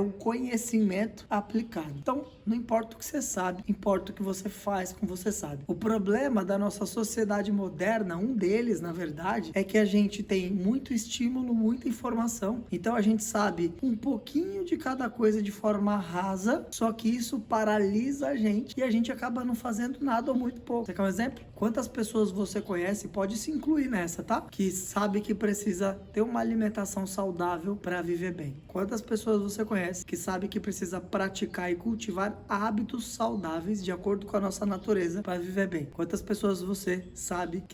o conhecimento aplicado. Então, não importa o que você sabe, importa o que você faz com o que você sabe. O problema da nossa sociedade moderna, um deles, na verdade, é que a gente tem muito estímulo, muita informação. Então, a gente sabe um pouquinho de cada coisa de forma rasa, só que isso paralisa a gente e a gente acaba não fazendo nada ou muito pouco. Você quer um exemplo? Quantas pessoas você conhece, pode se incluir nessa, tá? Que sabe que precisa ter uma alimentação saudável para viver bem. Quantas pessoas você conhece que sabe que precisa praticar e cultivar hábitos saudáveis de acordo com a nossa natureza para viver bem? Quantas pessoas você sabe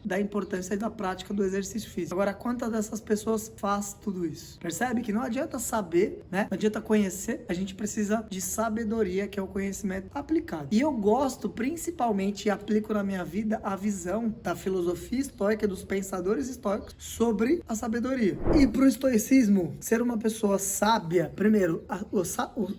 da importância e da prática do exercício físico? Agora, quantas dessas pessoas faz tudo isso? Percebe que não adianta saber, né? Não adianta conhecer, a gente precisa de sabedoria, que é o conhecimento aplicado. E eu gosto, principalmente, e aplico na minha vida, a visão da filosofia estoica, dos pensadores estoicos, sobre a sabedoria. E pro estoicismo, ser uma pessoa sábia, primeiro,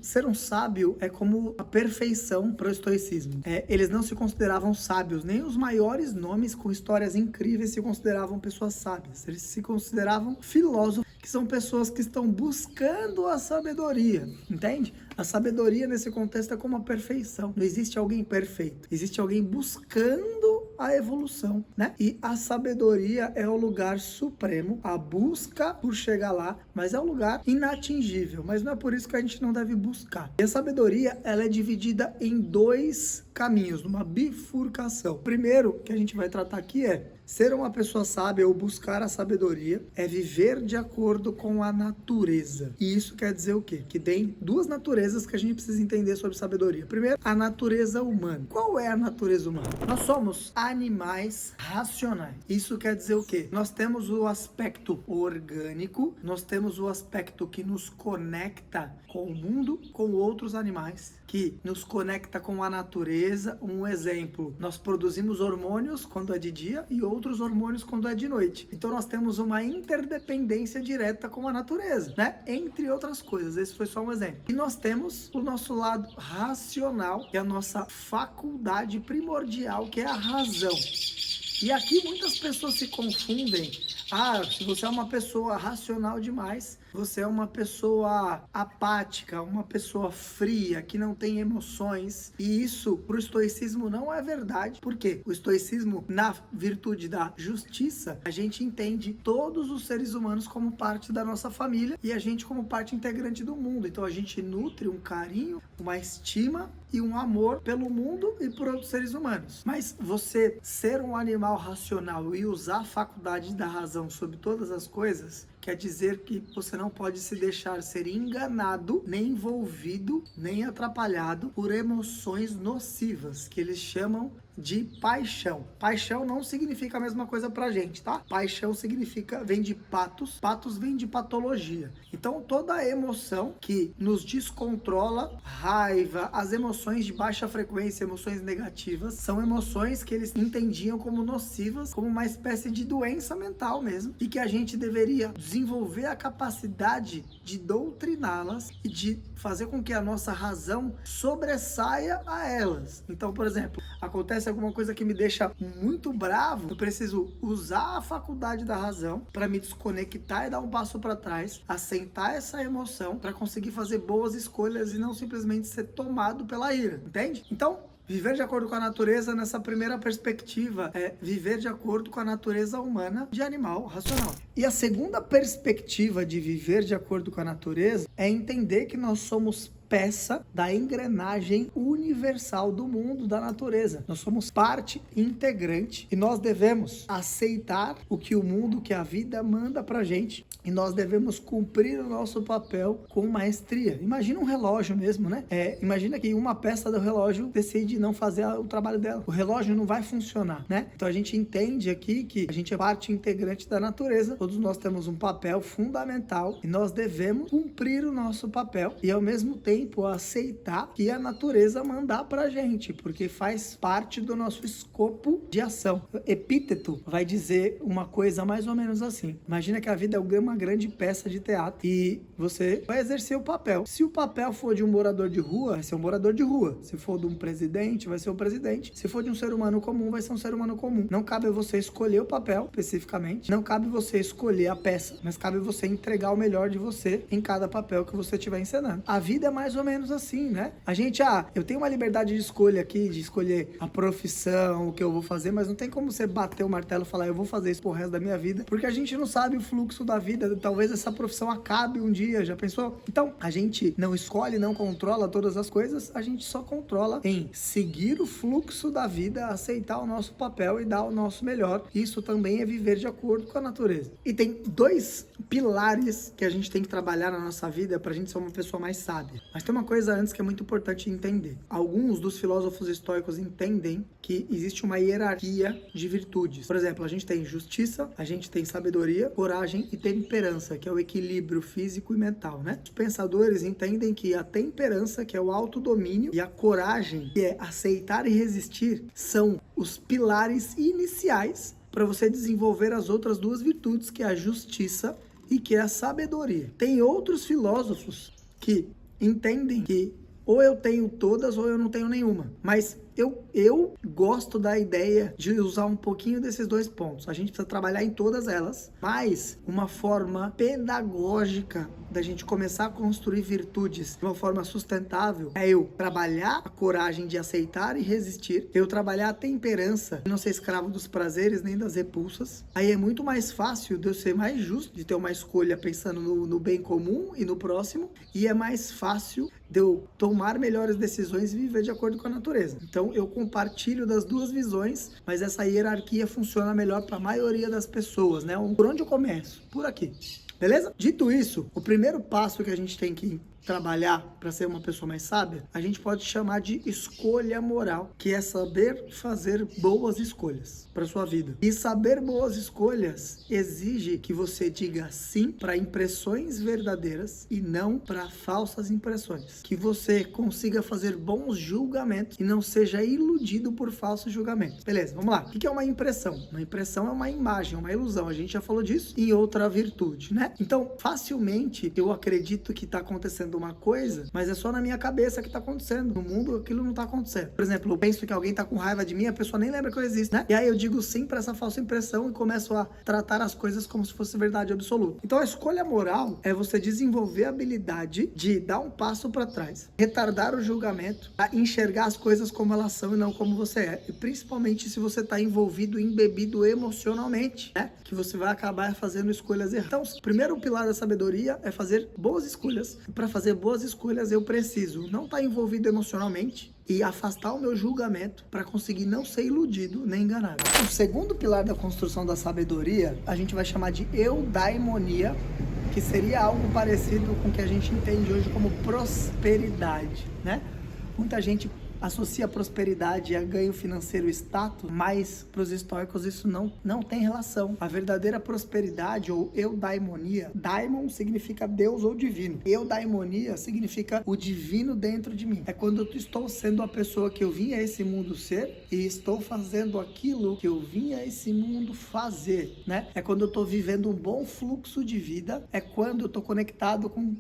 ser um sábio é como a perfeição pro estoicismo. Eles não se consideravam sábios, nem os maiores nomes com histórias incríveis se consideravam pessoas sábias. Eles se consideravam filósofos, que são pessoas que estão buscando a sabedoria, entende? A sabedoria nesse contexto é como a perfeição. Não existe alguém perfeito, existe alguém buscando a evolução, né? E a sabedoria é o lugar supremo, a busca por chegar lá, mas é um lugar inatingível, mas não é por isso que a gente não deve buscar. E a sabedoria, ela é dividida em dois caminhos, numa bifurcação. O primeiro que a gente vai tratar aqui é ser uma pessoa sábia ou buscar a sabedoria é viver de acordo com a natureza. E isso quer dizer o quê? Que tem duas naturezas que a gente precisa entender sobre sabedoria. Primeiro, a natureza humana. Qual é a natureza humana? Nós somos animais racionais. Isso quer dizer o quê? Nós temos o aspecto orgânico, nós temos o aspecto que nos conecta com o mundo, com outros animais, que nos conecta com a natureza. Um exemplo, nós produzimos hormônios quando é de dia e outros hormônios quando é de noite. Então nós temos uma interdependência direta com a natureza, né? Entre outras coisas, esse foi só um exemplo. E nós temos o nosso lado racional, que é a nossa faculdade primordial, que é a razão. E aqui muitas pessoas se confundem. Se você é uma pessoa racional demais, você é uma pessoa apática, uma pessoa fria, que não tem emoções. E isso, para o estoicismo, não é verdade. Por quê? O estoicismo, na virtude da justiça, a gente entende todos os seres humanos como parte da nossa família e a gente como parte integrante do mundo. Então a gente nutre um carinho, uma estima e um amor pelo mundo e por outros seres humanos. Mas você ser um animal racional e usar a faculdade da razão sobre todas as coisas, quer dizer que você não pode se deixar ser enganado, nem envolvido, nem atrapalhado por emoções nocivas, que eles chamam de paixão. Paixão não significa a mesma coisa pra gente, tá? Paixão vem de patos, patos vem de patologia. Então toda emoção que nos descontrola, raiva, as emoções de baixa frequência, emoções negativas, são emoções que eles entendiam como nocivas, como uma espécie de doença mental mesmo, e que a gente deveria desenvolver a capacidade de doutriná-las e de fazer com que a nossa razão sobressaia a elas. Então, por exemplo, acontece alguma coisa que me deixa muito bravo, eu preciso usar a faculdade da razão para me desconectar e dar um passo para trás, assentar essa emoção para conseguir fazer boas escolhas e não simplesmente ser tomado pela ira, entende? Então, viver de acordo com a natureza, nessa primeira perspectiva, é viver de acordo com a natureza humana de animal racional. E a segunda perspectiva de viver de acordo com a natureza é entender que nós somos peça da engrenagem universal do mundo, da natureza. Nós somos parte integrante e nós devemos aceitar o que o mundo, que a vida manda pra gente, e nós devemos cumprir o nosso papel com maestria. Imagina um relógio mesmo, né? Imagina que uma peça do relógio decide não fazer o trabalho dela. O relógio não vai funcionar, né? Então a gente entende aqui que a gente é parte integrante da natureza. Todos nós temos um papel fundamental e nós devemos cumprir o nosso papel e ao mesmo tempo aceitar que a natureza mandar pra gente, porque faz parte do nosso escopo de ação. Epíteto vai dizer uma coisa mais ou menos assim. Imagina que a vida é o grão uma grande peça de teatro e você vai exercer o papel. Se o papel for de um morador de rua, vai ser um morador de rua. Se for de um presidente, vai ser um presidente. Se for de um ser humano comum, vai ser um ser humano comum. Não cabe a você escolher o papel, especificamente. Não cabe você escolher a peça, mas cabe você entregar o melhor de você em cada papel que você estiver encenando. A vida é mais ou menos assim, né? A gente, eu tenho uma liberdade de escolha aqui, de escolher a profissão, o que eu vou fazer, mas não tem como você bater o martelo e falar, eu vou fazer isso pro resto da minha vida, porque a gente não sabe o fluxo da vida. Talvez essa profissão acabe um dia, já pensou? Então, a gente não escolhe, não controla todas as coisas, a gente só controla em seguir o fluxo da vida, aceitar o nosso papel e dar o nosso melhor. Isso também é viver de acordo com a natureza. E tem 2 pilares que a gente tem que trabalhar na nossa vida pra gente ser uma pessoa mais sábia. Mas tem uma coisa antes que é muito importante entender. Alguns dos filósofos estoicos entendem que existe uma hierarquia de virtudes. Por exemplo, a gente tem justiça, a gente tem sabedoria, coragem e temperança, que é o equilíbrio físico e mental, né? Os pensadores entendem que a temperança, que é o autodomínio, e a coragem, que é aceitar e resistir, são os pilares iniciais para você desenvolver as outras 2 virtudes, que é a justiça e que é a sabedoria. Tem outros filósofos que entendem que ou eu tenho todas ou eu não tenho nenhuma. Mas eu gosto da ideia de usar um pouquinho desses 2 pontos. A gente precisa trabalhar em todas elas, mas uma forma pedagógica da gente começar a construir virtudes de uma forma sustentável é eu trabalhar a coragem de aceitar e resistir, eu trabalhar a temperança, de não ser escravo dos prazeres nem das repulsas. Aí é muito mais fácil de eu ser mais justo, de ter uma escolha pensando no bem comum e no próximo, e é mais fácil de eu tomar melhores decisões e viver de acordo com a natureza. Então eu compartilho das 2 visões, mas essa hierarquia funciona melhor para a maioria das pessoas, né? Por onde eu começo? Por aqui. Beleza? Dito isso, o primeiro passo que a gente tem que trabalhar para ser uma pessoa mais sábia, a gente pode chamar de escolha moral, que é saber fazer boas escolhas para sua vida. E saber boas escolhas exige que você diga sim para impressões verdadeiras e não para falsas impressões. Que você consiga fazer bons julgamentos e não seja iludido por falsos julgamentos. Beleza, vamos lá. O que é uma impressão? Uma impressão é uma imagem, uma ilusão. A gente já falou disso em outra virtude, né? Então, facilmente eu acredito que está acontecendo uma coisa, mas é só na minha cabeça que tá acontecendo. No mundo, aquilo não tá acontecendo. Por exemplo, eu penso que alguém tá com raiva de mim, a pessoa nem lembra que eu existo, né? E aí eu digo sim pra essa falsa impressão e começo a tratar as coisas como se fosse verdade absoluta. Então a escolha moral é você desenvolver a habilidade de dar um passo pra trás, retardar o julgamento, a enxergar as coisas como elas são e não como você é. E principalmente se você tá envolvido, embebido emocionalmente, né? Que você vai acabar fazendo escolhas erradas. Então, o primeiro pilar da sabedoria é fazer boas escolhas. E para fazer boas escolhas, eu preciso não estar envolvido emocionalmente e afastar o meu julgamento para conseguir não ser iludido nem enganado. O segundo pilar da construção da sabedoria, a gente vai chamar de eudaimonia, que seria algo parecido com o que a gente entende hoje como prosperidade, né? Muita gente associa a prosperidade a ganho financeiro e status, mas para os estoicos isso não tem relação. A verdadeira prosperidade ou eudaimonia, daimon significa Deus ou divino. Eudaimonia significa o divino dentro de mim. É quando eu estou sendo a pessoa que eu vim a esse mundo ser e estou fazendo aquilo que eu vim a esse mundo fazer, né? É quando eu estou vivendo um bom fluxo de vida, é quando eu estou conectado com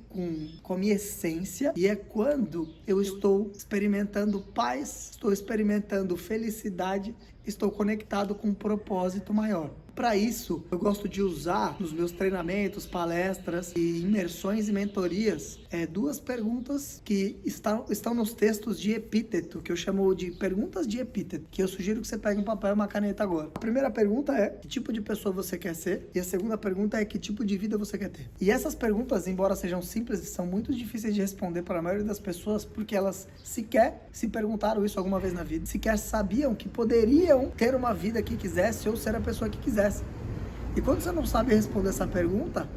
a minha essência e é quando eu estou experimentando paz, estou experimentando felicidade, estou conectado com um propósito maior. Para isso, eu gosto de usar nos meus treinamentos, palestras e imersões e mentorias 2 perguntas que estão nos textos de epíteto, que eu chamo de perguntas de epíteto, que eu sugiro que você pegue um papel e uma caneta agora. A primeira pergunta é: que tipo de pessoa você quer ser? E a segunda pergunta é: que tipo de vida você quer ter? E essas perguntas, embora sejam simples, são muito difíceis de responder para a maioria das pessoas, porque elas sequer se perguntaram isso alguma vez na vida, sequer sabiam que poderiam ter uma vida que quisesse ou ser a pessoa que quisesse. E quando você não sabe responder essa pergunta,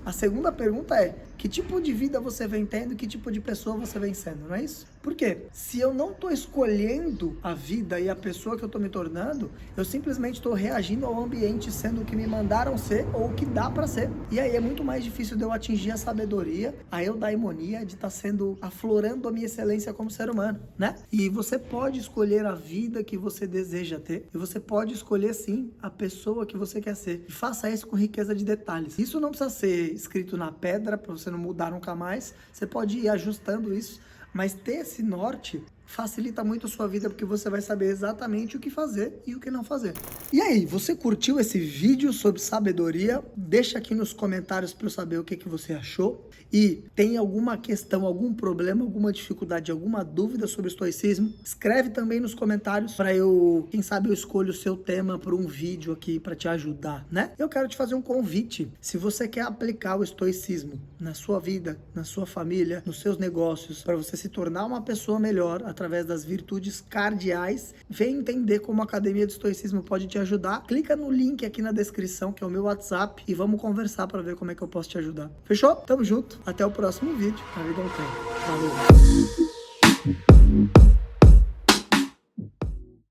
A segunda pergunta é: que tipo de vida você vem tendo e que tipo de pessoa você vem sendo, não é isso? Por quê? Se eu não estou escolhendo a vida e a pessoa que eu estou me tornando, eu simplesmente estou reagindo ao ambiente sendo o que me mandaram ser ou o que dá para ser. E aí é muito mais difícil de eu atingir a sabedoria, a eudaimonia, de estar aflorando a minha excelência como ser humano, né? E você pode escolher a vida que você deseja ter e você pode escolher sim a pessoa que você quer ser. E faça isso com riqueza de detalhes. Isso não precisa ser escrito na pedra para você não mudar nunca mais. Você pode ir ajustando isso. Mas ter esse norte facilita muito a sua vida, porque você vai saber exatamente o que fazer e o que não fazer. E aí, você curtiu esse vídeo sobre sabedoria? Deixa aqui nos comentários para eu saber o que você achou. E tem alguma questão, algum problema, alguma dificuldade, alguma dúvida sobre estoicismo? Escreve também nos comentários para quem sabe eu escolho o seu tema para um vídeo aqui para te ajudar, né? Eu quero te fazer um convite. Se você quer aplicar o estoicismo na sua vida, na sua família, nos seus negócios, para você se tornar uma pessoa melhor através das virtudes cardeais, vem entender como a Academia do Estoicismo pode te ajudar. Clica no link aqui na descrição, que é o meu WhatsApp, e vamos conversar para ver como é que eu posso te ajudar. Fechou? Tamo junto. Até o próximo vídeo. A vida é um tempo. Valeu.